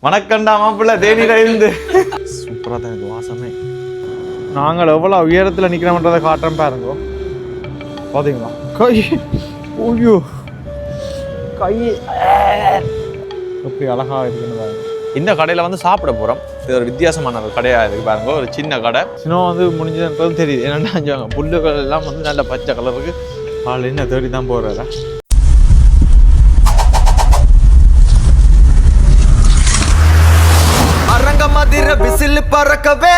வணக்கம்டா மாப்பிள்ள தேனியில இருந்து சூப்பரா தான் இருக்கு வாசமே. நாங்கள் எவ்வளவு உயரத்துல நிக்கிறோம்ன்றதை காட்டுறோம் பாருங்க. பாத்தீங்களா கை ஓய்யோ கை எப்படி அழகா இருக்குன்னு பாருங்க. இந்த கடையில வந்து சாப்பிட போறோம். இது ஒரு வித்தியாசமான ஒரு கடையா இருக்கு பாருங்க. ஒரு சின்ன கடை சின்ன வந்து முடிஞ்சதுன்றது தெரியுது. என்னன்னா புல்லுகள் எல்லாம் வந்து நல்ல பச்சை கலருக்கு ஆள் என்ன தேடி தான் போறாரா. அரங்க மதிர விசில் பறக்கவே.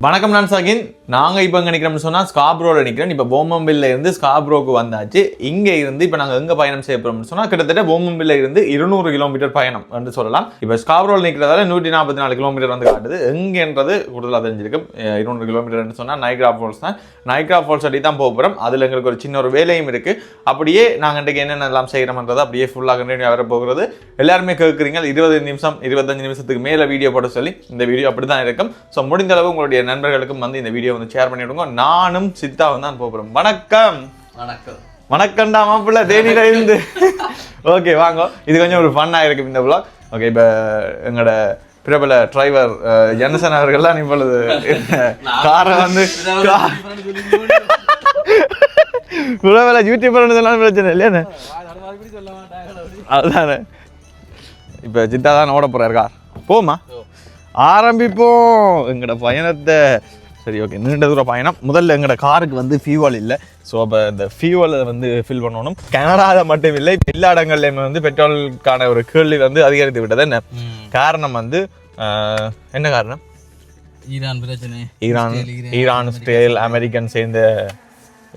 வணக்கம், நான் சகின். நாங்கள் இப்போ எங்கே நிற்கிறோம்னு சொன்னால் ஸ்காப்ரோவில் நிற்கிறோம். இப்போ போமம்பில்ல இருந்து ஸ்காப்ரோக்கு வந்தாச்சு. இங்கே இருந்து இப்போ நாங்கள் எங்கே பயணம் செய்ய போகிறோம்னு சொன்னால் கிட்டத்தட்ட போமம்பில்ல இருந்து 200 கிலோமீட்டர் பயணம் என்று சொல்லலாம். இப்போ ஸ்காப்ரோவில் நிற்கிறதால 144 கிலோமீட்டர் வந்து காட்டுது. எங்கேன்றது கூடுதலாக தெரிஞ்சிருக்கும். 200 கிலோமீட்டர்னு சொன்னால் நைக்ரா ஃபால்ஸ் தான். நைக்ரா ஃபால்ஸ் அடி தான் போக போகிறோம். அதில் எங்களுக்கு ஒரு சின்ன ஒரு வேலையும் இருக்குது. அப்படியே நாங்கள் இன்றைக்கு என்னென்னலாம் செய்கிறோம்ன்றது அப்படியே ஃபுல்லாக கண்டினியூ வர போகிறது. எல்லாருமே கேட்குறீங்க 20 நிமிஷம் 25 நிமிஷத்துக்கு மேலே வீடியோ போட சொல்லி. இந்த வீடியோ அப்படி தான் இருக்கும். ஸோ முடிந்த அளவு உங்களுடைய நண்பர்களுக்கும் வந்து இந்த வீடியோ வந்து ஷேர் பண்ணிவிடுங்க. நானும் சித்தாவும் தான் போகிறோம். வணக்கம். வணக்கம். வணக்கம்டா மாப்பிள்ள தேனியில இருந்து. ஓகே வாங்க, இது கொஞ்சம் ஒரு ஃபன்னாக இருக்கும் இந்த vlog. ஓகே, இப்போ எங்களோட பிரபல டிரைவர் ஜனசன் அவர்கள்லாம் இப்பொழுது காரை வந்து பிரபல யூடியூபர் சொன்னாலும் பிரச்சனை இல்லையானே. அதுதானே இப்போ சித்தா தான் ஓட போறாரு கார். போமா ஆரம்பிப்போம் எங்களோட பயணத்தை. சரி, ஓகே, நீண்ட தூர பயணம். முதல்ல எங்களோட காருக்கு வந்து ஃபியூவல் இல்லை. ஸோ அப்போ இந்த ஃபியூவலை வந்து ஃபில் பண்ணணும். கனடாவில் மட்டும் இல்லை, எல்லா இடங்கள்லையுமே வந்து பெட்ரோலுக்கான ஒரு கேள்வி வந்து அதிகரித்து விட்டது. என்ன காரணம் வந்து என்ன காரணம்? ஈரான் பிரச்சனை. ஈரான் இஸ்ரேல் அமெரிக்கன் சேர்ந்த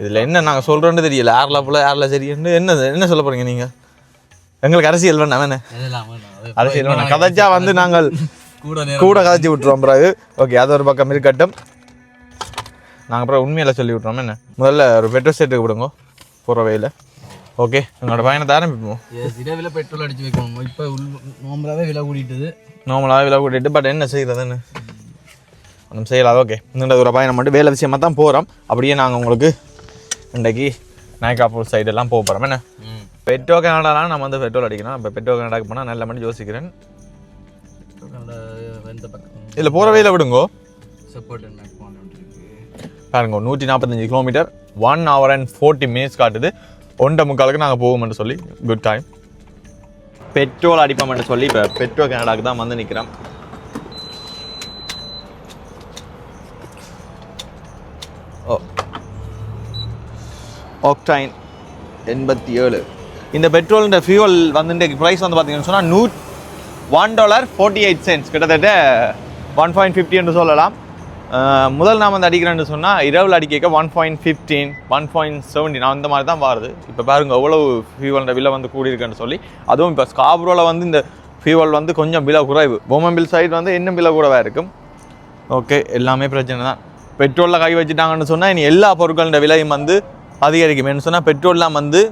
இதில் என்ன நாங்கள் சொல்கிறோன்னு தெரியல. ஏர்ல போல ஏர்ல சரின்னு என்ன சொல்ல போகிறீங்க நீங்கள்? எங்களுக்கு அரசியல் வேணாம். என்ன அரசியல் வேணாம், கதைச்சா வந்து நாங்கள் கூட கதைச்சி விட்டுருவோம் பிறகு. ஓகே, அது ஒரு பக்கம் இருக்கட்டும். நாங்கள் அப்புறம் உண்மையில சொல்லி விட்றோம். என்ன முதல்ல ஒரு பெட்ரோல் ஸ்டேட்டுக்கு விடுங்க போகிற வழியில். ஓகே, எங்களோட பயணத்தை ஆரம்பிப்போம். இரவில் பெட்ரோல் அடிச்சு வைக்கணும். இப்போ நார்மலாகவே விலை கூட்டிட்டு பட் என்ன செய்யறதுன்னு ஒன்றும் செய்யலாது. ஓகே, இந்த ஒரு பயணம் மட்டும் வேலை விஷயமாக தான் போகிறோம். அப்படியே நாங்கள் உங்களுக்கு இன்றைக்கி நாய்காப்பூர் சைடெல்லாம் போக போகிறோம். என்ன பெட்ரோ கனடாலாம் நம்ம வந்து பெட்ரோல் அடிக்கணும். இப்போ பெட்ரோ கனடாக்கு போனால் நல்ல மட்டும் யோசிக்கிறேன். இதில் போகிற வழியில் விடுங்கோ பாருங்க. 145 கிலோமீட்டர் 1 hour and 40 minutes காட்டுது. 1:45 நாங்கள் போவோம்னு சொல்லி குட் டைம். பெட்ரோல் அடிப்போம்னு சொல்லி இப்போ பெட்ரோ கனடாக்கு தான் வந்து நிற்கிறோம். ஓ ஆக்டைன் 87. இந்த பெட்ரோல் ஃபியூவல் வந்து ப்ரைஸ் வந்து பார்த்தீங்கன்னு சொன்னால் $1.48, கிட்டத்தட்ட 1.50 என்று சொல்லலாம். முதல் நாம் வந்து அடிக்கிறேன்னு சொன்னால் இரவில் அடிக்க 1.15 1.70 அந்த மாதிரி தான் வருது. இப்போ பாருங்கள் எவ்வளவு ஃபியூவல் விலை வந்து கூடியிருக்குன்னு சொல்லி. அதுவும் இப்போ ஸ்காப்ரோவில் வந்து இந்த ஃபியூவல் வந்து கொஞ்சம் விலை குறைவு. போமம்பில் சைடு வந்து இன்னும் விலை கூடவாக இருக்கும். ஓகே, எல்லாமே பிரச்சனை தான். பெட்ரோலில் கை வச்சுட்டாங்கன்னு சொன்னால் இனி எல்லா பொருட்களோட விலையும் வந்து அதிகரிக்கும். என்ன சொன்னால் பெட்ரோல்லாம் வந்து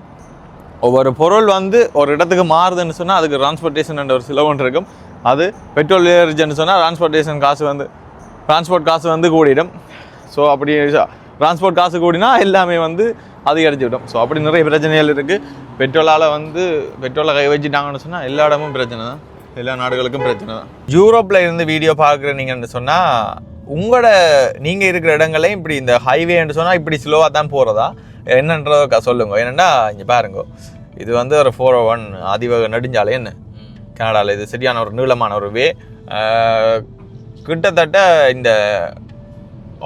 ஒவ்வொரு பொருள் வந்து ஒரு இடத்துக்கு மாறுதுன்னு சொன்னால் அதுக்கு டிரான்ஸ்போர்ட்டேஷன் ஒரு செலவு இருக்கும். அது பெட்ரோல் ஏறிச்சுன்னு சொன்னால் டிரான்ஸ்போர்ட் காசு வந்து கூடிடும். ஸோ அப்படி டிரான்ஸ்போர்ட் காசு கூடினா எல்லாமே வந்து அதிகரிச்சு விடும். ஸோ அப்படி நிறைய பிரச்சனைகள் இருக்குது. பெட்ரோலை கை வச்சுட்டாங்கன்னு சொன்னால் எல்லா இடமும் பிரச்சனை தான். எல்லா நாடுகளுக்கும் பிரச்சனை தான். யூரோப்பில் இருந்து வீடியோ பார்க்குறீங்கன்னு சொன்னால் நீங்கள் இருக்கிற இடங்களையும் இப்படி இந்த ஹைவேன்னு சொன்னால் இப்படி ஸ்லோவாக தான் போகிறதா என்னன்றத சொல்லுங்க. என்னென்னா இங்கே பாருங்க, இது வந்து ஒரு 401 அதிவேக நெடுஞ்சாலை. என்ன கனடாவில் இது சரியான ஒரு நீளமான ஒரு வே. கிட்டத்தட்ட இந்த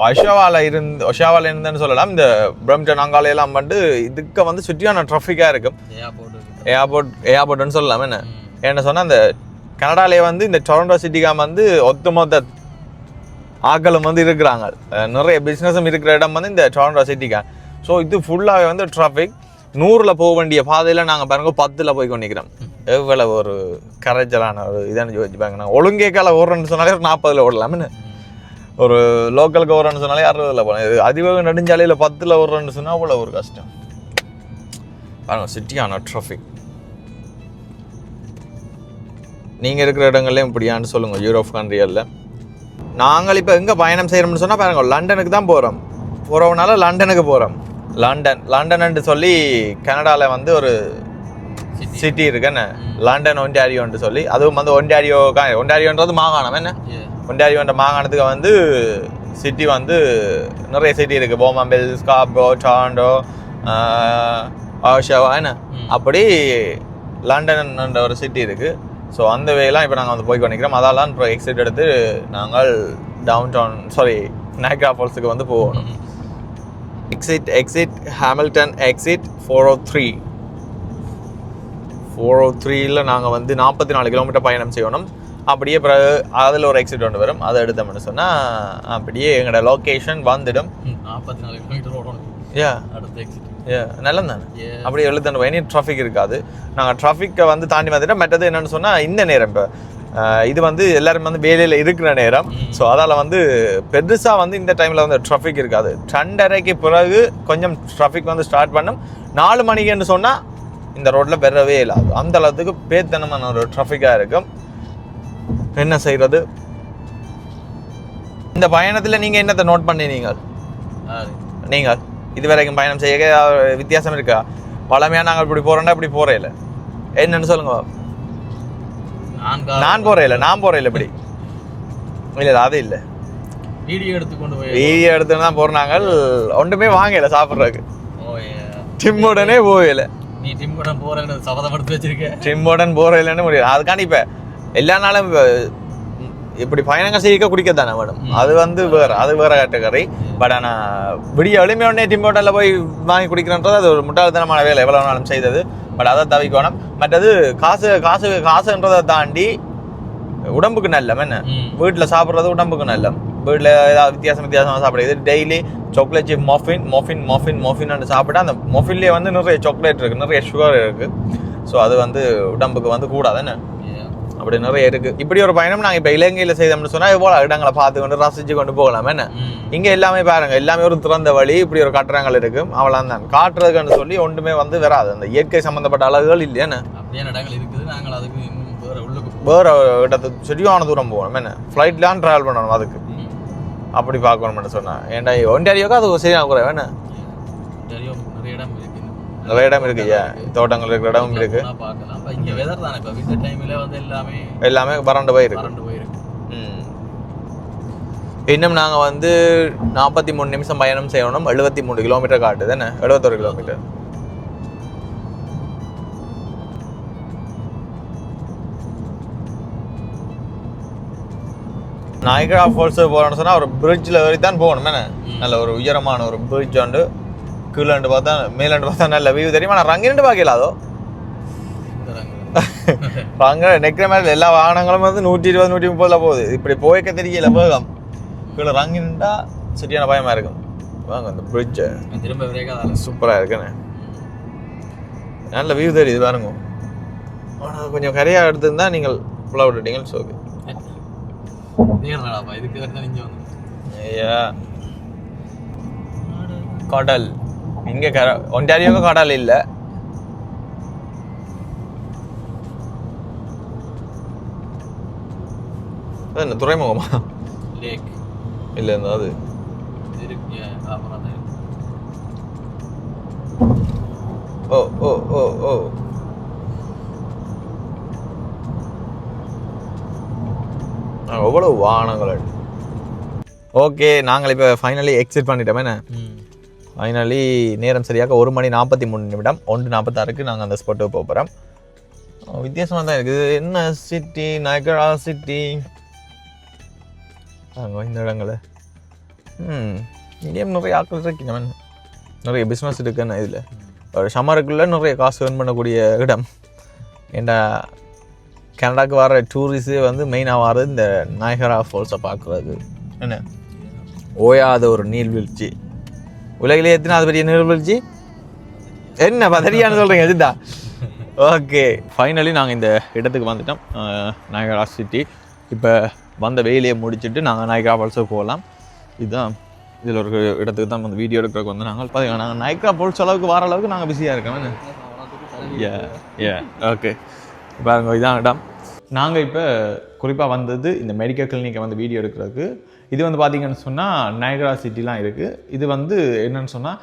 ஒஷாவாவில் இருந்துன்னு சொல்லலாம். இந்த பிரம்டன் அங்காலையெல்லாம் வந்து இதுக்கு வந்து சுற்றியான ட்ராஃபிக்காக இருக்கும். ஏர்போர்ட்னு சொல்லலாம். என்ன சொன்னால் இந்த கனடாலேயே வந்து இந்த டொரண்டோ சிட்டிக்காக வந்து ஒத்துமொத்த ஆக்களும் வந்து இருக்கிறாங்க. நிறைய பிஸ்னஸும் இருக்கிற இடம் வந்து இந்த டொரண்டோ சிட்டிக்கா. ஸோ இது ஃபுல்லாகவே வந்து டிராஃபிக். 100 போக வேண்டிய பாதையில் நாங்கள் பாருங்க 10 போய் கொண்டிருக்கிறோம். எவ்வளவு ஒரு கரைச்சலான ஒரு இதான யோசிச்சுப்பாங்க. நாங்கள் ஒழுங்கேக்கால ஓடுறேன்னு சொன்னாலே ஒரு 40 ஓடலாம்னு, ஒரு லோக்கலுக்கு ஓடுறேன்னு சொன்னாலே 60 போகலாம். இது அதிவேக நெடுஞ்சாலையில் 10 ஓடுறேன்னு சொன்னால் அவ்வளோ ஒரு கஷ்டம். பாருங்க சிட்டியான டிராஃபிக். நீங்கள் இருக்கிற இடங்கள்லேயும் இப்படியான்னு சொல்லுங்கள் யூரோப் கண்ட்ரிகளில். நாங்கள் இப்போ எங்கே பயணம் செய்கிறோம்னு சொன்னால் பாருங்க லண்டனுக்கு தான் போகிறோம். போகிறவனால லண்டனுக்கு போகிறோம். லண்டன் சொல்லி கனடாவில் வந்து ஒரு சிட்டி இருக்குன்னு லண்டன் ஒன்டாரியோன்னு சொல்லி அதுவும் வந்து ஒன்டாரியோன்றது மாகாணம் என்ன ஒன்டாரியோன்ற மாகாணத்துக்கு வந்து சிட்டி வந்து நிறைய சிட்டி இருக்குது போமாம்பெல் ஸ்கார்போ டாரண்டோ ஆஷாவா என்ன அப்படி லண்டன்ன்ற ஒரு சிட்டி இருக்குது ஸோ அந்த வேலாம் இப்போ நாங்கள் வந்து போய் கொண்டிருக்கிறோம் அதெல்லாம் இப்போ எக்ஸிட் எடுத்து நாங்கள் டவுன் டவுன் நைக்ரா ஃபால்ஸுக்கு வந்து போகணும் எக்ஸிட் ஹாமில்டன் எக்ஸிட் 403 நாங்கள் வந்து 44 கிலோமீட்டர் பயணம் செய்யணும் அப்படியே பிறகு அதில் ஒரு எக்ஸிட் ஒன்று வரும் அதை எடுத்தோம்னு சொன்னால் அப்படியே எங்களோட லொக்கேஷன் வந்துடும் 44 கிலோமீட்டர் ஓடணும் அடுத்த எக்ஸிட் நல்லது தானே அப்படி எழுதணும் இனி டிராஃபிக் இருக்காது நாங்கள் டிராஃபிக்கை வந்து தாண்டி வந்துட்டோம் மற்றது என்னென்னு சொன்னால் இந்த நேரம் இப்போ இது வந்து எல்லாரும் வந்து வேலையில் இருக்கிற நேரம் ஸோ அதால் வந்து பெருசாக வந்து இந்த டைமில் வந்து டிராஃபிக் இருக்காது 2:30க்கு பிறகு கொஞ்சம் டிராஃபிக் வந்து ஸ்டார்ட் பண்ணும் 4 மணிக்குன்னு சொன்னால் இந்த ரோட்டில் பெறவே இல்லாது அந்த அளவுக்கு பேத்தனமான ஒரு டிராஃபிக்காக இருக்கும் என்ன செய்கிறது இந்த பயணத்தில் நீங்கள் என்னத்தை நோட் பண்ணினீங்க நீங்கள் இது வரைக்கும் பயணம் செய்ய வித்தியாசம் இருக்கா பழமையாக நாங்கள் இப்படி போகிறோன்னா இப்படி போகிறே இல்லை என்னன்னு சொல்லுங்க நான் போகிறேன் இல்லை இப்படி இல்லை அது இல்லை வீடியோ எடுத்துன்னு தான் போகிறோம் நாங்கள் ஒன்றுமே வாங்கலை சாப்பிட்றதுக்கு டிம்முடனே போகலை நீ டிம்முடன் போகிறேன்னு சபதம் எடுத்து வச்சிருக்கேன் டிம்முடன் போகிறேன்னு முடியாது அதுக்காண்டி இப்போ எல்லா நாளும் இப்படி பயணங்கள் செய்ய குடிக்க தானே மேடம் அது வந்து அது வேற கேட்டகரி பட் ஆனால் விடிய எளிமையோடனே டிம்போட்டலில் போய் வாங்கி குடிக்கிறன்றது அது ஒரு முட்டாள்தனமான வேலை எவ்வளோ நாளும் செய்தது பட் அதை தவிக்கணும் மற்றது காசுன்றதை தாண்டி உடம்புக்கு நல்லம் என்ன வீட்டில் சாப்பிட்றது உடம்புக்கு நல்லம் வீட்டில் ஏதாவது வித்தியாசமாக சாப்பிடுறது டெய்லி சாக்லேட் சிப் மொஃபின் சாப்பிட்டா அந்த மொஃபின்லேயே வந்து நிறைய சாக்லேட் இருக்குது நிறைய சுகர் இருக்குது ஸோ அது வந்து உடம்புக்கு வந்து கூடாது என்ன அப்படி நிறைய இருக்குது இப்படி ஒரு பயணம் நாங்கள் இப்போ இலங்கையில் செய்தோம்னு சொன்னால் எவ்வளோ இடங்களை பார்த்து கொண்டு ரசித்து கொண்டு போகலாம் என்ன இங்கே எல்லாமே பாருங்கள் எல்லாமே ஒரு திறந்த வழி இப்படி ஒரு கட்டுறங்கள் இருக்கும் அவ்வளோ தான் காட்டுறதுக்குன்னு சொல்லி ஒன்றுமே வந்து வராது அந்த இயற்கை சம்மந்தப்பட்ட அழகுகள் இல்லையானே அப்படியான இடங்கள் இருக்குது நாங்கள் அதுக்கு இன்னும் வேறு இடத்துக்கு சரியான தூரம் போகணும் என்ன ஃப்ளைட்லாம் ட்ராவல் பண்ணணும் அதுக்கு அப்படி பார்க்கணும்னு சொன்னேன் ஏன்டா ஒன்டாரியோக்கா அது சரியான குறை வேணே நிறைய இடம் இருக்கு தோட்டங்கள் இருக்கிற இடமும் இருக்கு எல்லாமே வறண்டு போயிருக்கு இன்னும் நாங்கள் வந்து 43 நிமிஷம் பயணம் செய்யணும் 73 கிலோமீட்டர் காட்டுது என்ன 71 கிலோமீட்டர் நாயகரா ஃபால்ஸ் போகணும்னு சொன்னால் ஒரு பிரிட்ஜில் வரை தான் போகணும் என்ன நல்ல ஒரு உயரமான ஒரு பிரிட்ஜ் உண்டு கீழாண்டு பார்த்தா மேலாண்டு பார்த்தா நல்ல வியூ தெரியுமா நான் ரங்கிட்டு பார்க்கல அதோ அங்கே நெக்கிற மாதிரி எல்லா வாகனங்களும் வந்து 120 130 போகுது இப்படி போய்க்க தெரியல வேகம் கீழே ரங்கிட்டா சரியான பயமாக இருக்கும் வாங்க அந்த பிரிட்ஜை திரும்ப சூப்பராக இருக்குண்ணே நல்ல வியூ தெரியுது பாருங்க ஆனால் கொஞ்சம் கரையாக எடுத்துருந்தா நீங்கள் ஃபுல்லாக விட்டுட்டீங்கன்னு சொல்லு ஐயா கடல் இங்கே ஒன்டாரியோக்கு கடல் இல்லை என்ன துறைமுகமா இல்லை அது ஓ ஓ ஓ ஓ எவ்வளவு வாகனங்கள் ஓகே நாங்கள் இப்போ ஃபைனலி எக்ஸிட் பண்ணிட்டோமே என்ன ஃபைனலி நேரம் சரியாக 1:43 1:46 நாங்கள் அந்த ஸ்பாட்டுக்கு போக போகிறோம் வித்தியாசமாக தான் இருக்குது என்ன சிட்டி நயகரா சிட்டி இந்த இடங்கள் இங்கேயும் நிறைய ஆட்கள் இருக்கீங்க நிறைய பிஸ்னஸ் இருக்குன்னு இதில் ஒரு சம்மருக்குள்ளே நிறைய காசு ஏர்ன் பண்ணக்கூடிய இடம் ஏன்டா கனடாவுக்கு வர டூரிஸ்டே வந்து மெயினாக வர்றது இந்த நயகரா ஃபால்ஸை பார்க்குறது என்ன ஓயாத ஒரு நீர்வீழ்ச்சி உலகிலே எத்தனாவது பெரிய நீர்வீழ்ச்சி என்ன பதறியான்னு சொல்கிறீங்க சித்தா ஓகே ஃபைனலி நாங்கள் இந்த இடத்துக்கு வந்துட்டோம் நயகரா சிட்டி இப்போ வந்த வேலையை முடிச்சுட்டு நாங்கள் நயகரா ஃபால்ஸுக்கு போகலாம் இதுதான் இதில் ஒரு இடத்துக்கு தான் வந்து வீடியோ எடுக்கிறதுக்கு வந்து நாங்கள் பார்த்தீங்கன்னா நாங்கள் நயகரா ஃபால்ஸ் அளவுக்கு வர அளவுக்கு நாங்கள் பிஸியாக இருக்கோம் ஓகே பாருங்க இதான் இடம் நாங்கள் இப்போ குறிப்பாக வந்தது இந்த மெடிக்கல் கிளினிக்கை வந்து வீடியோ எடுக்கிறதுக்கு இது வந்து பார்த்திங்கன்னு சொன்னால் நயகரா சிட்டிலாம் இருக்குது இது வந்து என்னென்னு சொன்னால்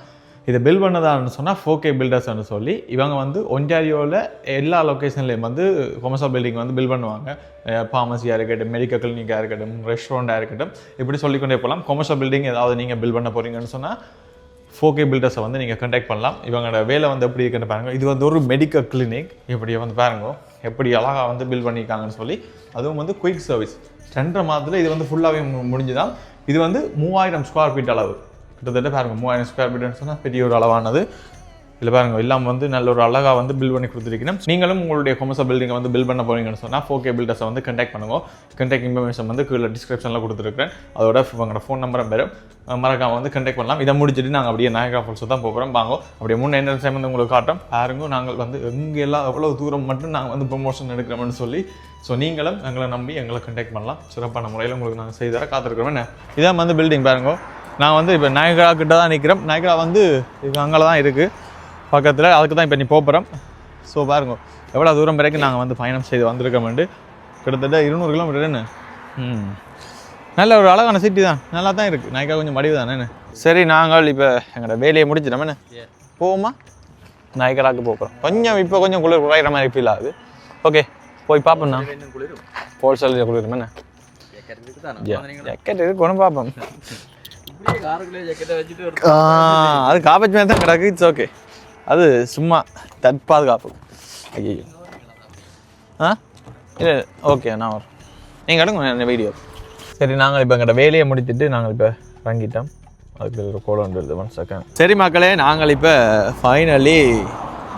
இதை பில்ட் பண்ணதான்னு சொன்னால் 4K பில்டர்ஸ்னு சொல்லி இவங்க வந்து ஒன்டாரியோவில் எல்லா லொக்கேஷன்லேயும் வந்து கொமர்ஷியல் பில்டிங் வந்து பில்ட் பண்ணுவாங்க. ஃபார்மசியாக இருக்கட்டும், மெடிக்கல் கிளினிக்காக இருக்கட்டும், ரெஸ்டாரண்ட்டாக இருக்கட்டும், இப்படி சொல்லிக்கொண்டே போகலாம். கொமர்ஷியல் பில்டிங் ஏதாவது நீங்கள் பில்ட் பண்ண போகிறீங்கன்னு சொன்னால் 4K பில்டர்ஸை வந்து நீங்கள் கான்டாக்ட் பண்ணலாம். இவங்களோட வேலை வந்து எப்படி இருக்குன்னு பாருங்கள். இது வந்து ஒரு மெடிக்கல் கிளினிக். இப்படி வந்து பாருங்க எப்படி அழகாக வந்து பில்ட் பண்ணியிருக்காங்கன்னு சொல்லி. அதுவும் வந்து குயிக் சர்வீஸ். 2.5 மாதத்தில் இது வந்து ஃபுல்லாகவே முடிஞ்சுதான். இது வந்து 3000 ஸ்கொயர் ஃபீட் அளவு. கிட்டத்தட்ட பாருங்க 3000 ஸ்கொயர் ஃபீட்னு சொன்னால் பெரிய ஒரு அளவானது. இல்லை பாருங்க எல்லாம் வந்து நல்ல ஒரு அழகாக வந்து பில்ட் பண்ணி கொடுத்துருக்கணும். நீங்களும் உங்களுடைய கொமர்ஷியல் பில்டிங்கை வந்து பில்ட் பண்ண போறீங்கன்னு சொன்னால் 4K பில்டர்ஸை வந்து கான்டாக்ட் பண்ணுங்க. கான்டாக்ட் இன்ஃபர்மேஷன் வந்து கீழே டிஸ்கிரிப்ஷனில் கொடுத்துருக்கேன். அதோட உங்களோட ஃபோன் நம்பரும் பெறும். மறக்காம வந்து கான்டாக்ட் பண்ணலாம். இதை முடிச்சுட்டு நாங்கள் அப்படியே நாயகா ஃபால்ஸ் தான் போகிறோம். வாங்க அப்படியே என்ன டைம் வந்து உங்களுக்கு காட்டுறோம் பாருங்க. நாங்கள் வந்து எங்கெல்லாம் எவ்வளோ தூரம் மட்டும் நாங்கள் வந்து ப்ரொமோஷன் எடுக்கிறோம்னு சொல்லி. ஸோ நீங்களும் எங்களை நம்பி எங்களை கான்டாக்ட் பண்ணலாம். சிறப்பான முறையில் உங்களுக்கு நாங்கள் செய்து தர காத்திருக்கிறோம். என்ன இதான் வந்து பில்டிங் பாருங்க. நான் வந்து இப்போ நாயகா கிட்ட தான் நிற்கிறோம். நாயகா வந்து இது அங்கே தான் இருக்குது பக்கத்தில். அதுக்கு தான் இப்போ நீ போகிறோம். ஸோ பாருங்க எவ்வளோ தூரம் வரைக்கும் நாங்கள் வந்து பயணம் செய்து வந்திருக்கோம்ண்டு. கிட்டத்தட்ட 200 கிலோமீட்டர் என்ன. நல்ல ஒரு அழகான சிட்டி தான். நல்லா தான் இருக்குது. நாய்க்கா கொஞ்சம் மடிவு தானே என்ன. சரி நாங்கள் இப்போ எங்களோட வேலையை முடிச்சிட்டோம். என்ன போவோமா? நாய்க்கராக்கு போகிறோம். கொஞ்சம் இப்போ கொஞ்சம் குளிர் குறையிற மாதிரி ஃபீல் ஆகுது. ஓகே போய் பார்ப்போம்ண்ணா. ஹோல்சேல் குளிரும் என்ன ஜக்கெட் இருக்கு ஒன்று பார்ப்போம். அது காப்பேஜ் மாதிரி தான் கிடக்கு. It's okay. அது சும்மா தற்பாதுகாப்பு. ஐயோ இல்லை ஓகே நான் வரோம். நீங்கள் எடுங்க என்ன வீடியோ. சரி நாங்கள் இப்போ எங்கள்கிட்ட வேலையை முடிச்சுட்டு நாங்கள் இப்போ வாங்கிட்டோம். அதுக்கு ஒரு கோலம் வந்துடுது 1 செகண்ட். சரி மக்களே நாங்கள் இப்போ ஃபைனலி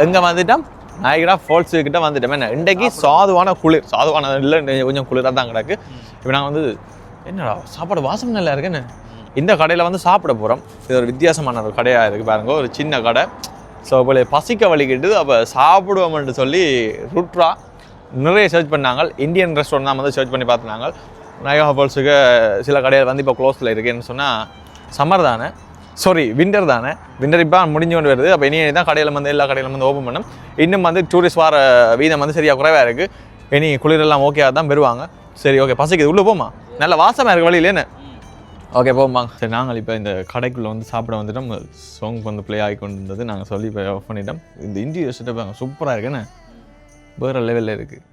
எங்கே வந்துட்டோம்? நாயகரா ஃபால்ஸு கிட்ட வந்துட்டோம். என்ன இன்றைக்கு சாதுவான குளிர். சாதுவான இல்லை கொஞ்சம் குளிராக தான் கிடக்கு. இப்போ நாங்கள் வந்து என்னடா சாப்பாடு வாசம் நல்லா இருக்குன்னு இந்த கடையில் வந்து சாப்பிட போகிறோம். இது ஒரு வித்தியாசமான ஒரு கடையாக இருக்குது பாருங்க. ஒரு சின்ன கடை. ஸோ இப்போ பசிக்க வலிக்கிட்டு அப்போ சாப்பிடுவோம்னு சொல்லி ரூட்ரா நிறைய சர்ச் பண்ணாங்க. இந்தியன் ரெஸ்டாரண்ட் தான் வந்து சர்ச் பண்ணி பார்த்துனாங்க. நாயகா ஃபால்ஸுக்கு சில கடையில் வந்து இப்போ க்ளோஸில் இருக்குன்னு சொன்னால் சம்மர் தானே, சாரி வின்டர் தானே. வின்டர் இப்போ முடிஞ்சு கொண்டு வருது. அப்போ இனி தான் கடையில் வந்து எல்லா கடையிலும் வந்து ஓப்பன் பண்ணும். இன்னும் வந்து டூரிஸ்ட் வர வீதம் வந்து சரியாக குறைவாக இருக்குது. இனி குளிரெல்லாம் ஓகேவாக தான் பெறுவாங்க. சரி ஓகே பசிக்குது உள்ளே போமா. நல்ல வாசமாக இருக்குது வழியில் என்ன. ஓகே போம்பாங்க. சரி நாங்கள் இப்போ இந்த கடைக்குள்ளே வந்து சாப்பிட வந்துட்டோம். சாங் வந்து ப்ளே ஆகி கொண்டு இருந்தது. நாங்கள் சொல்லி இப்போ ஆஃப் பண்ணிட்டோம். இந்த இன்டீரியர் செட்டப் சூப்பராக இருக்குன்னு வேறு லெவலில் இருக்குது.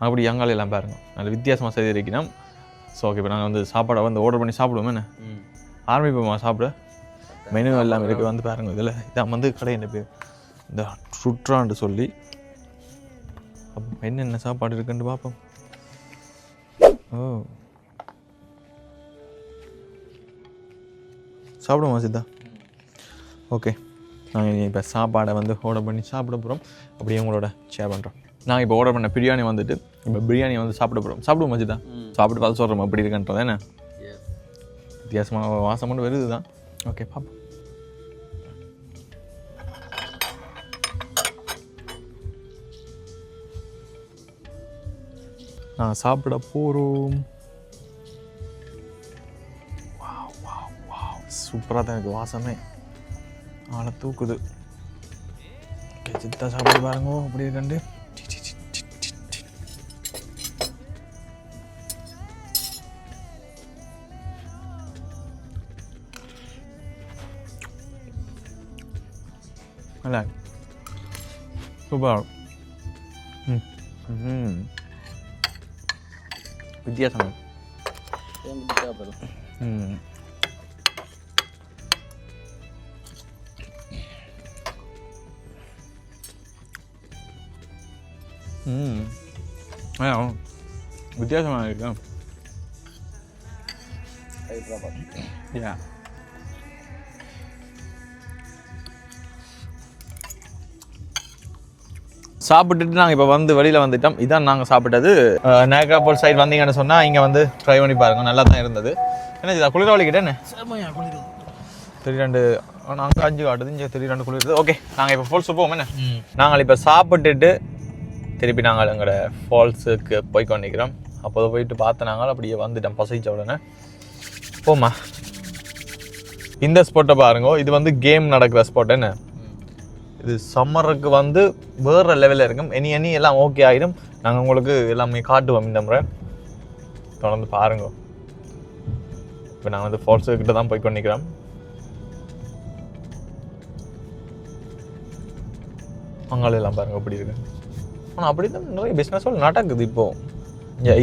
அப்படி எல்லாம் பாருங்க நல்ல வித்தியாசமாக செய்திருக்கணும். ஸோ ஓகே இப்போ நாங்கள் வந்து சாப்பாடை வந்து ஆர்டர் பண்ணி சாப்பிடுவோம். என்ன ஆரம்பிப்போமா சாப்பிட. மெனு எல்லாம் இருக்குது வந்து பாருங்க. இதில் இதான் வந்து கடை என்ன பேர் இந்த சுற்றான்னு சொல்லி. அப்போ என்னென்ன சாப்பாடு இருக்குன்னு பார்ப்போம். ஓ சாப்பிடுவோமா சித்தா? ஓகே நாங்கள் இப்போ சாப்பாடை வந்து ஆர்டர் பண்ணி சாப்பிட போகிறோம். அப்படியே உங்களோட ஷேர் பண்ணுறோம். நாங்கள் இப்போ ஆர்டர் பண்ண பிரியாணி வந்துட்டு இப்போ பிரியாணி வந்து சாப்பிட போகிறோம். சாப்பிடுவோம் சித்தா? சாப்பிட்டு பார்த்து சொல்கிறோம் அப்படி இருக்குன்றது என்ன வித்தியாசமாக வாசம் மட்டும் வருது தான். ஓகே பார்ப்போம். நான் சாப்பிட போகிறோம். சூப்பராக தான் இருக்குது வாசமே. ஆளை தூக்குது. ஓகே சித்தா சாப்பிட்டு பாருங்க அப்படி இருக்கண்டு. நல்லா சூப்பராக வித்தியாசம். வித்தியாசமாக இருக்கு. சாப்பிட்டுட்டு நாங்கள் இப்போ வந்து வெளியில் வந்துட்டோம். இதான் நாங்கள் சாப்பிட்டது. நாயகரா ஃபால்ஸ் சைடு வந்தீங்கன்னு சொன்னால் இங்கே வந்து ட்ரை பண்ணி பாருங்கள். நல்லா தான் இருந்தது. என்ன இது குளிர்வழி கிட்டே என்ன 32 அங்கே 5 காட்டுது. இங்கே 32 குளிருது. ஓகே நாங்கள் இப்போ ஃபால்ஸு போவோம். என்ன நாங்கள் இப்போ சாப்பிட்டுட்டு திருப்பி நாங்கள் எங்களோட ஃபால்ஸுக்கு போய் கொண்டிருக்கிறோம். அப்போது போயிட்டு பார்த்து நாங்கள் அப்படியே வந்துட்டோம் பசிச்ச உடனே. போமா இந்த ஸ்பாட்டை பாருங்க. இது வந்து கேம் நடக்கிற ஸ்பாட். என்ன இது சம்மருக்கு வந்து வேறு லெவலில் இருக்கும். இனி எல்லாம் ஓகே ஆகிடும். நாங்கள் உங்களுக்கு எல்லாமே காட்டுவோம் இந்த முறை. தொடர்ந்து பாருங்க. இப்போ நாங்கள் வந்து ஃபால்ஸுக்கிட்ட தான் போய் கொண்டிருக்கிறோம். அங்காலெல்லாம் பாருங்கள் அப்படி இருக்கு. ஆனால் அப்படி தான் நிறைய பிஸ்னஸோடு நடக்குது இப்போது.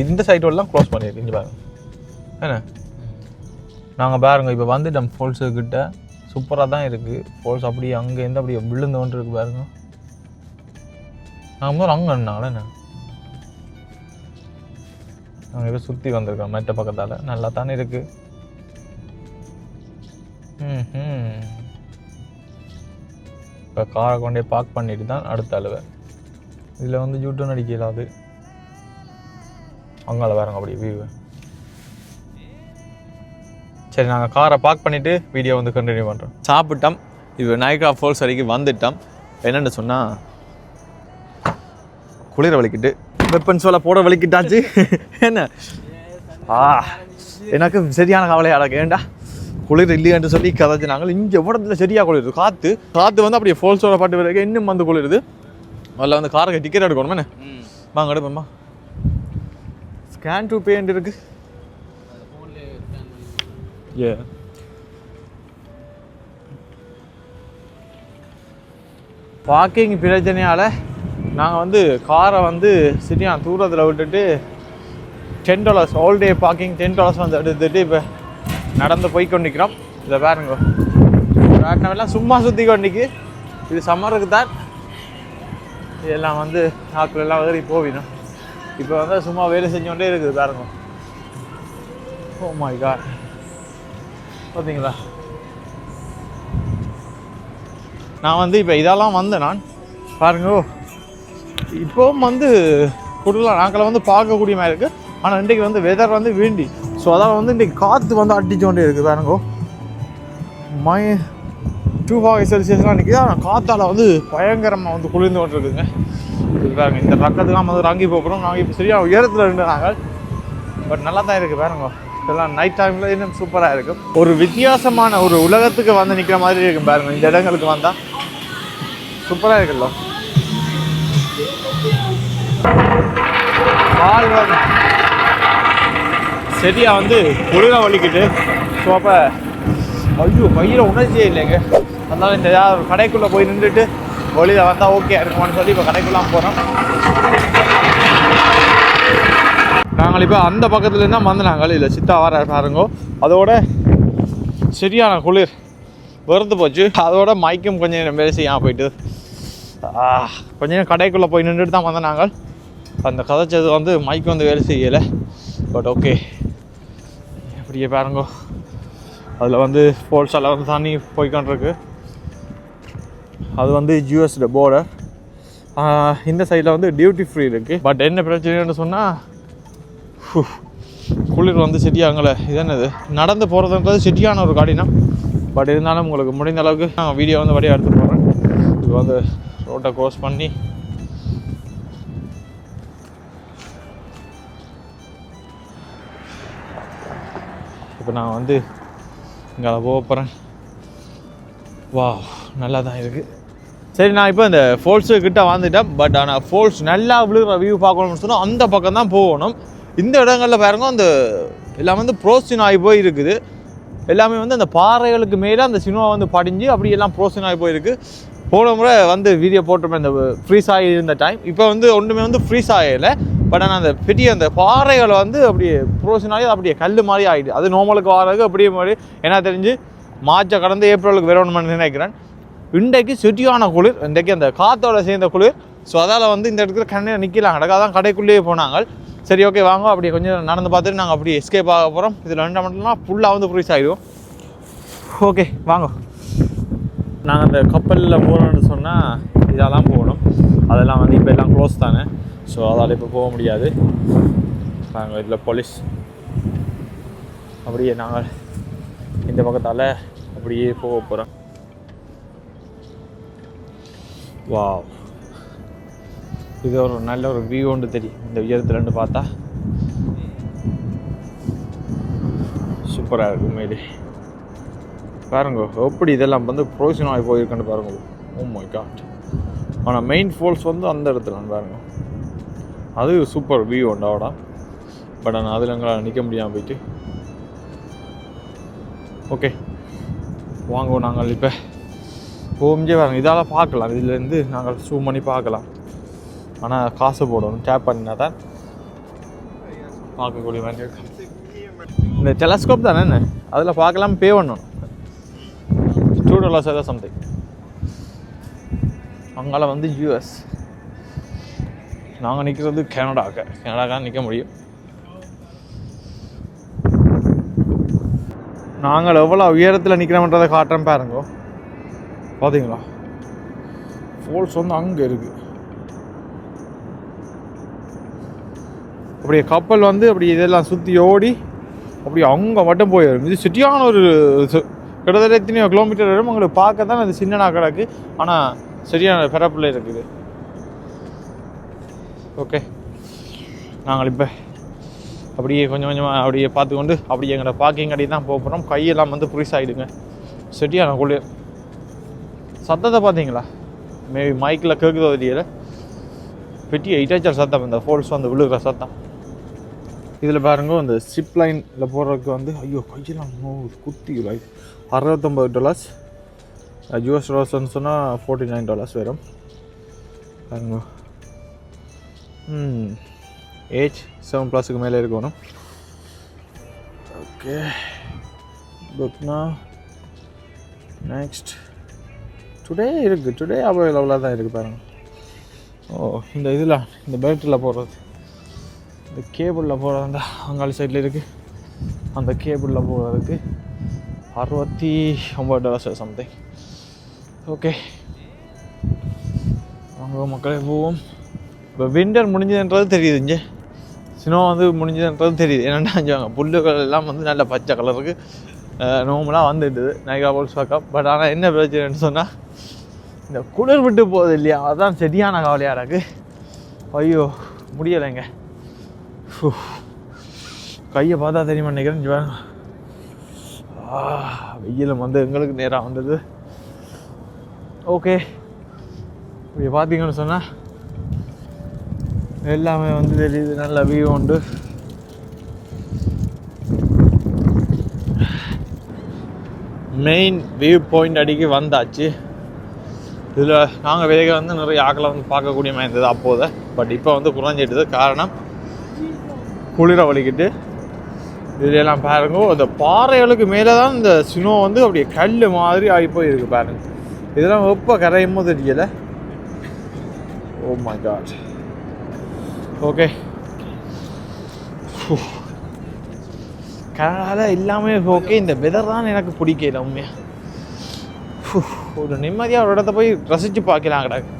இந்த சைட்டோடலாம் க்ளோஸ் பண்ணியிருக்கு. இங்கே பாருங்க என்ன நாங்கள் பாருங்க இப்போ வந்துட்டோம் ஃபால்ஸுக்கிட்ட. சூப்பராக தான் இருக்குது ஃபால்ஸ். அப்படியே அங்கேருந்து அப்படியே விழுந்தோன்ட்டு இருக்குது பாருங்க. நாங்கள் முதல்ல அங்கே இருந்தாங்களே என்ன நாங்கள் இப்போ சுற்றி வந்திருக்கோம் மெட்ட பக்கத்தால். நல்லா தானே இருக்குது. இப்போ காரை கொண்டே பார்க் பண்ணிட்டு தான் அடுத்த அழுவேன். இதில் வந்து யூட்டன் அடிக்க இல்லாது. அங்கால வேறங்க அப்படி வியூ. சரி நாங்கள் காரை பார்க் பண்ணிவிட்டு வீடியோ வந்து கண்டினியூ பண்ணுறோம். சாப்பிட்டோம். இப்போ நைக்ரா ஃபால்ஸ் வரைக்கும் வந்துட்டோம். என்னென்னு சொன்னால் குளிர வலிக்கிட்டு வெப்பன் சோலை போட வலிக்கிட்டாச்சு. என்ன எனக்கு சரியான கவலையாக அடக்கு. ஏண்டா குளிர் இல்லையான்னு சொல்லி கதைச்சு நாங்கள் இங்கே உடம்புல சரியாக குளிருது. காற்று வந்து அப்படியே ஃபால்ஸோட பாட்டு வரைக்கும் இன்னும் வந்து குளிருது. அதில் வந்து காருக்கு டிக்கெட் எடுக்கணும். என்ன வாங்க எடுப்போம்மா. ஸ்கேன் டு பேண்ட் இருக்கு. ஏ பார்க்கிங் பிரச்சனையால் நாங்கள் வந்து காரை வந்து சரியான தூரத்தில் விட்டுட்டு $10 ஆல் டே பார்க்கிங் $10 வந்து எடுத்துட்டு இப்போ நடந்து போய் கொண்டிருக்கிறோம். இதை பாருங்க எல்லாம் சும்மா சுற்றி கொண்டிக்கு. இது சம்மருக்கு தான் இதெல்லாம் வந்து ஆட்கள் எல்லாம் ஏறி போவிடும். இப்போ வந்து சும்மா வேலை செஞ்சோண்டே இருக்குது பாருங்க. ஓ மை காட் பார்த்தீங்களா. நான் வந்து இப்போ இதெல்லாம் வந்தேன் நான் பாருங்க. இப்போவும் வந்து குடலாம் நாக்களை வந்து பார்க்கக்கூடிய மாதிரி இருக்குது. ஆனால் இன்றைக்கு வந்து வெதர் வந்து வேண்டி ஸோ அதான் வந்து இன்றைக்கி காற்று வந்து அடிச்சோண்டே இருக்குது பாருங்கோ. -2°C நிற்கிது. ஆனால் காற்றால் வந்து பயங்கரமாக வந்து குளிர்ந்து கொண்டு இருக்குதுங்க. இது பாருங்க இந்த பக்கத்துலாம் வந்து ரங்கி போகிறோம். நாங்கள் இப்போ சரியாக உயரத்தில் இருந்து நாங்கள் பட் நல்லா தான் இருக்குது பாருங்க. இதெல்லாம் நைட் டைமில் இன்னும் சூப்பராக இருக்கும். ஒரு வித்தியாசமான ஒரு உலகத்துக்கு வந்து நிற்கிற மாதிரி இருக்கும் பாருங்க. இந்த இடங்களுக்கு வந்தால் சூப்பராக இருக்குல்ல. கால் வந்து சரியாக வந்து குளிர வலிக்கிட்டு ஸோ அப்போ ஐயோ கையில் உணர்ச்சியே இல்லைங்க. அதனால இந்த ஏதாவது கடைக்குள்ளே போய் நின்றுட்டு வழியில் வந்தால் ஓகே இருக்குமான்னு சொல்லி இப்போ கடைக்குள்ளாம் போகிறோம். நாங்கள் இப்போ அந்த பக்கத்துலேருந்து தான் வந்து நாங்கள் இதில் சித்தா வர பாருங்கோ. அதோட சரியான குளிர் வெறுத்து போச்சு. அதோட மைக்கும் கொஞ்சம் நேரம் வேலை செய்யாமல் போயிட்டு கொஞ்சம் நேரம் கடைக்குள்ளே போய் நின்றுட்டு தான் வந்தோம் நாங்கள். அந்த கதைச்சது வந்து மைக் வந்து வேலை செய்யலை. பட் ஓகே அப்படியே பாருங்கோ. அதில் வந்து ஃபால்ஸால் வந்து தண்ணி போய்கொண்டிருக்கு. அது வந்து யூஎஸ்ட பார்டர். இந்த சைடில் வந்து டியூட்டி ஃப்ரீ இருக்குது. பட் என்ன பிரச்சனைன்னு சொன்னால் குளிர் வந்து சரியாகலை. இது என்னது நடந்து போகிறதுன்றது சரியான ஒரு கடினம். பட் இருந்தாலும் உங்களுக்கு முடிந்த அளவுக்கு நான் வீடியோ வந்து வழியாக எடுத்து போடுறேன். இப்போ வந்து ரோட்டை க்ரோஸ் பண்ணி இப்போ நான் வந்து இங்கே போக போகிறேன். வா நல்லா தான் இருக்குது. சரி நான் இப்போ இந்த ஃபால்ஸுக்கிட்ட வந்துட்டேன். பட் ஆனால் ஃபால்ஸ் நல்லா விழுகிற வியூ பார்க்கணும்னு சொன்னால் அந்த பக்கம் தான் போகணும். இந்த இடங்களில் பாருங்க அந்த எல்லாம் வந்து ப்ரோசின் ஆகி போய் இருக்குது. எல்லாமே வந்து அந்த பாறைகளுக்கு மேலே அந்த சினிமா வந்து படிஞ்சு அப்படி எல்லாம் ப்ரோசின் ஆகி போயிருக்கு. போன முறை வந்து வீடியோ போட்டிருப்பேன் இந்த ஃப்ரீஸ் ஆகி இருந்த டைம். இப்போ வந்து ஒன்றுமே வந்து ஃப்ரீஸ் ஆகலை. பட் ஆனால் அந்த பெரிய அந்த பாறைகளை வந்து அப்படியே ப்ரோசின் ஆகி அப்படியே கல் மாதிரி ஆகிடுது. அது நார்மலுக்கு வாரதுக்கு அப்படியே மாதிரி என்ன தெரிஞ்சு மார்ச்சை கடந்து ஏப்ரலுக்கு வரணும்னு நினைக்கிறேன். இன்றைக்கு சரியான குளிர். இன்றைக்கு அந்த காற்றோட சேர்ந்த குளிர். ஸோ அதால் வந்து இந்த இடத்துல கண்ணில் நிற்கலாம். அதான் கடைக்குள்ளேயே போனாங்க. சரி ஓகே வாங்க அப்படியே கொஞ்சம் நடந்து பார்த்துட்டு நாங்கள் அப்படியே எஸ்கேப் ஆக போகிறோம். இதில் 2 மட்டும்னா ஃபுல்லாக வந்து ஃப்ரீஸ் ஆகிடுவோம். ஓகே வாங்க. நாங்கள் அந்த கப்பலில் போகிறோன்னு சொன்னால் இதெல்லாம் போகணும். அதெல்லாம் வந்து இப்போ எல்லாம் க்ளோஸ் தானே. ஸோ அதால் இப்போ போக முடியாது. நாங்கள் இதில் போலீஸ் அப்படியே நாங்கள் இந்த பக்கத்தால் அப்படியே போக போகிறோம். வா இது ஒரு நல்ல ஒரு வியூ ஒன்று தெரியும். இந்த உயரத்துலேருந்து பார்த்தா சூப்பராக இருக்கும். உண்மையிலே பாருங்க எப்படி இதெல்லாம் வந்து ப்ரோஷன் ஆகி போயிருக்குன்னு பாருங்க. Oh my god. ஆனால் மெயின் ஃபால்ஸ் வந்து அந்த இடத்துல பாருங்க. அது சூப்பர் வியூ உண்டாவோட. பட் ஆனால் அதில் எங்களால் நிற்க முடியாமல் போயிட்டு ஓகே வாங்குவோம். நாங்கள் இப்போ ஹோம்ஜே வராங்க, இதால் பார்க்கலாம், இதுலேருந்து நாங்கள் ஜூம் பண்ணி பார்க்கலாம். ஆனால் காசு போடணும், டேப் பண்ணினா தான் பார்க்கக்கூடிய மாதிரி இருக்கு. இந்த டெலஸ்கோப் தானே என்ன, அதில் பார்க்கலாம், பே பண்ணணும் $2 ஏதோ சம்திங். அங்கால வந்து யூஎஸ், நாங்கள் நிற்கிறது கனடாக்காக நிற்க முடியும். நாங்கள் எவ்வளோ உயரத்தில் நிற்கிறோம்ன்றதை காட்டுறேன் பாருங்க. பார்த்தீங்களா, ஃபால்ஸ் வந்து அங்கே இருக்குது. அப்படியே கப்பல் வந்து அப்படி இதெல்லாம் சுற்றி ஓடி அப்படி அங்கே மட்டும் போயிடும். இது சிட்டியான ஒரு கிட்டத்தட்ட எத்தனையோ கிலோமீட்டர் வரும். உங்களுக்கு பார்க்க தான் அது சின்ன கிடக்கு, ஆனால் சரியான பரப்பில் இருக்குது. ஓகே, நாங்கள் இப்போ அப்படியே கொஞ்சம் கொஞ்சமாக அப்படியே பார்த்துக்கொண்டு அப்படியே எங்களோட பார்க்கிங் அடி தான் போகிறோம். கையெல்லாம் வந்து ஃப்ரீஸ் ஆகிடுங்க. சரியான குளிர். சத்தத்தை பார்த்தீங்களா, மேபி மைக்கில் கேட்குதோ தெரியல, பெட்டி இட்டாச்சர் சத்தம், இந்த ஃபால்ஸ் வந்து விழுகிற சத்தம். இதில் பாருங்க, இந்த சிப் லைனில் போடுறதுக்கு வந்து ஐயோ கையெல்லாம் குத்தி $69 US சொன்னால் $49 வரும் பாருங்க. ஏஜ் 7+ மேலே இருக்கணும். ஓகே, புக்னா நெக்ஸ்ட் டுடே இருக்குது, டுடே அவைலபிளாக தான் இருக்குது பாருங்கள். ஓ, இந்த இதில் இந்த பேட்டரியில் போடுறது, இந்த கேபிளில் போடுறது அந்த அங்காளி சைடில் இருக்குது. அந்த கேபிளில் போடுறதுக்கு $69 சம்திங். ஓகே, அங்கே மக்களே போவோம். இப்போ விண்டர் முடிஞ்சதுன்றது தெரியுது, இங்கே ஸ்னோ வந்து முடிஞ்சதுன்றது தெரியுது. என்னென்னா அஞ்சாங்க புல்லுகள் எல்லாம் வந்து நல்ல பச்சை கலருக்கு நார்மலாக வந்துட்டுது நைகா ஃபால்ஸ் பார்க்க. பட் ஆனால் என்ன பிரச்சனைன்னு சொன்னால், இந்த குளிர் விட்டு போகுது இல்லையா, அதுதான் சரியான கவலையாக இருக்குது. ஐயோ முடியலைங்க, கையை பார்த்தா தெரியுமா நினைக்கிறேன். வெயிலும் வந்து எங்களுக்கு நேராக வந்தது. ஓகே, இப்படி பார்த்தீங்கன்னு சொன்னால் எல்லாமே வந்து தெரியுது, நல்ல வியூ உண்டு. மெயின் வியூ பாயிண்ட் அடிக்கி வந்தாச்சு. இதில் நாங்கள் வேக வந்து நிறைய ஆக்களை வந்து பார்க்கக்கூடிய மாதிரி இருந்தது அப்போது. பட் இப்போ வந்து குறைஞ்சிட்டுது, காரணம் குளிர வலிக்கிட்டு. இதுலாம் பாருங்க, அந்த பாறைகளுக்கு மேலே தான் இந்த ஸ்னோ வந்து அப்படியே கல் மாதிரி ஆகி போயிருக்கு பாருங்க. இதெல்லாம் எப்போ கரையுமோ தெரியலை. ஓ மை காட். ஓகே, கனடாவில் எல்லாமே ஓகே. இந்த வெதர் தான் எனக்கு பிடிக்கல உண்மையாக. ஒரு நிம்மதியாக ஒரு இடத்த போய் ரசித்து பார்க்கலாம் கிடக்கு.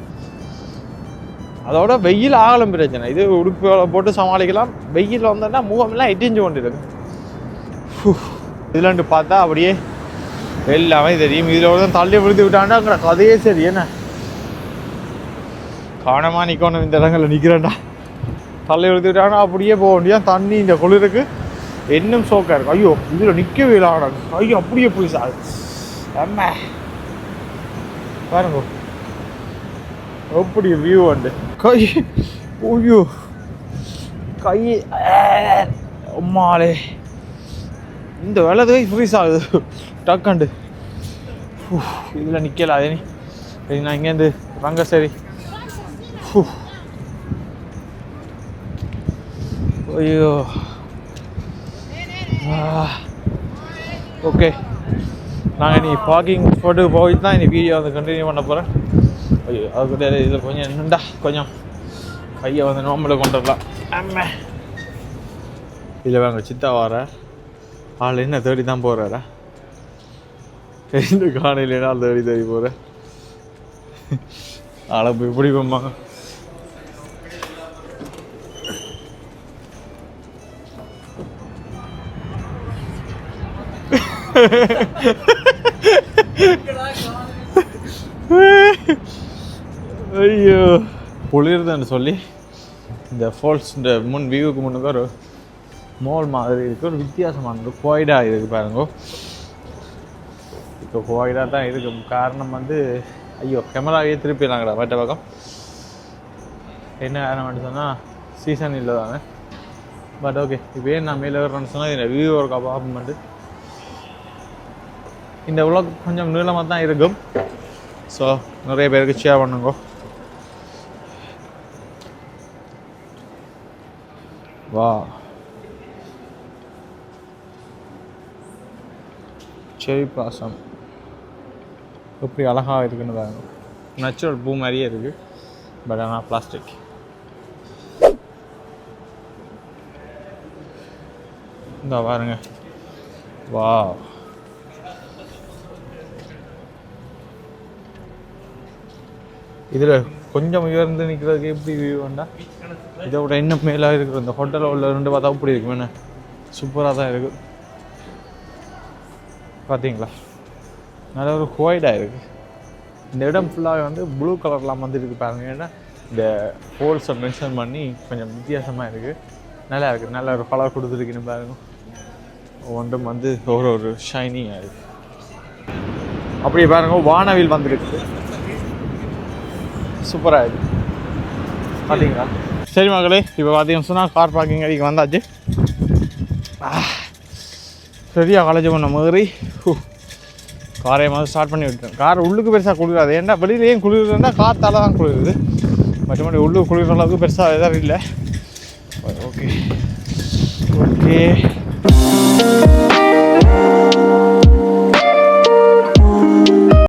அதோட வெயில் ஆகலும் பிரச்சனை, இது உடுப்பு போட்டு சமாளிக்கலாம். வெயில் வந்தோன்னா முகமெல்லாம் எட்டிஞ்சு கொண்டு இருக்கு. இதுலன்ட்டு பார்த்தா அப்படியே எல்லாமே தெரியும். இதில் தான் தள்ளி விழுந்து விட்டாண்டா அங்கே கதையே சரி. என்ன காணமாக நிற்கணும், இந்த இடங்களில் நிற்கிறேன்டா. தள்ளி விழுந்து விட்டாண்டா அப்படியே போக வேண்டியதான். தண்ணி இந்த குளிருக்கு இன்னும் சோக்காக இருக்கும். ஐயோ இதில் நிற்கவே இல்லை. ஐயோ அப்படியே போய் சார் அம்மா பாருங்க எப்படி வியூ வந்து கை. ஐயோ கை அம்மாலே, இந்த வேலை ஃப்ரீஸ் ஆகுது டக்காண்டு. இதில் நிற்கல அதே. சரி, நான் இங்கேருந்து வாங்க. சரி, ஐயோ ஓகே, நாங்கள் இனி பார்க்கிங் ஸ்பாட்டுக்கு போயிட்டு தான் இனி வீடியோ வந்து கண்டினியூ பண்ண போகிறேன். ஐயோ அதுக்கிட்ட இதில் கொஞ்சம் என்னண்டா கொஞ்சம் கையை வந்து நோம்பில் கொண்டு வரலாம். ஆமா, இதில் வாங்க சித்தா வர ஆள் என்ன தேடி தான் போகிறாரா? இந்த காணையில் ஆள் தேடி போகிறேன். ஆளை போய் எப்படி போம்பாங்க. ஐயோ குளிர்துன்னு சொல்லி இந்த ஃபால்ஸ் இந்த முன் வியூவுக்கு முன்னுக்கு ஒரு மால் மாதிரி இருக்குது. ஒரு வித்தியாசமானது குவாய்டாக இருக்குது பாருங்க. இப்போ குவாய்டாக தான் இருக்குது. காரணம் வந்து ஐயோ கேமராவே திருப்பிடலாங்கடா மற்ற பக்கம். என்ன காரணம்னு சொன்னால் சீசன் இல்லை தானே. பட் ஓகே, இப்போ ஏன் நான் மேலே வரேன்னு சொன்னால் இந்த வியூ ஒரு அப்பார்ட்மெண்ட்டு. இந்த உலகம் கொஞ்சம் நீளமாக தான் இருக்கும். ஸோ நிறைய பேருக்கு ஷேர் பண்ணுங்க. வா செரி பிளாசம் எப்படி அழகாக இருக்குன்னு பாருங்க. நேச்சுரல் பூ மாதிரியே இருக்குது, பட் ஆனால் பிளாஸ்டிக். இந்த பாருங்க. வா இதில் கொஞ்சம் உயர்ந்து நிற்கிறதுக்கு எப்படி வியூ வேண்டாம், இதை விட இன்னும் மேலே இருக்குது. இந்த ஹோட்டலில் உள்ள ரெண்டு பார்த்தா அப்படி இருக்கும், என்ன சூப்பராக தான் இருக்குது. பார்த்தீங்களா, நல்ல ஒரு ஹோய்டாக இருக்குது. இந்த இடம் ஃபுல்லாகவே வந்து ப்ளூ கலர்லாம் வந்துருக்கு பாருங்க. ஏன்னா இந்த ஹோல்ஸை மென்ஷன் பண்ணி கொஞ்சம் வித்தியாசமாக இருக்குது, நல்லா இருக்குது. நல்ல ஒரு கலர் கொடுத்துருக்குன்னு பாருங்க. ஒன்றும் வந்து ஒரு ஷைனிங்காக இருக்குது. அப்படியே பாருங்க, வானவில் வந்துருக்கு, சூப்பராக இருக்குது. பார்த்தீங்களா? சரி மகளே, இப்போ பார்த்தீங்கன்னு சொன்னால் கார் பார்க்கிங் அடிக்க வந்தாச்சு. சரியாக காலேஜ் பண்ண மாதிரி காரை மாதிரி ஸ்டார்ட் பண்ணி விட்டுறேன். கார் உள்ளுக்கு பெருசாக குளிராது, ஏன்னா வெளியிலேயும் குளிர்னா காற்றால தான் குளிருது, மற்றபடி உள்ளுக்கு குளிர்ற அளவுக்கு பெருசாக எதாவது இல்லை. Okay okay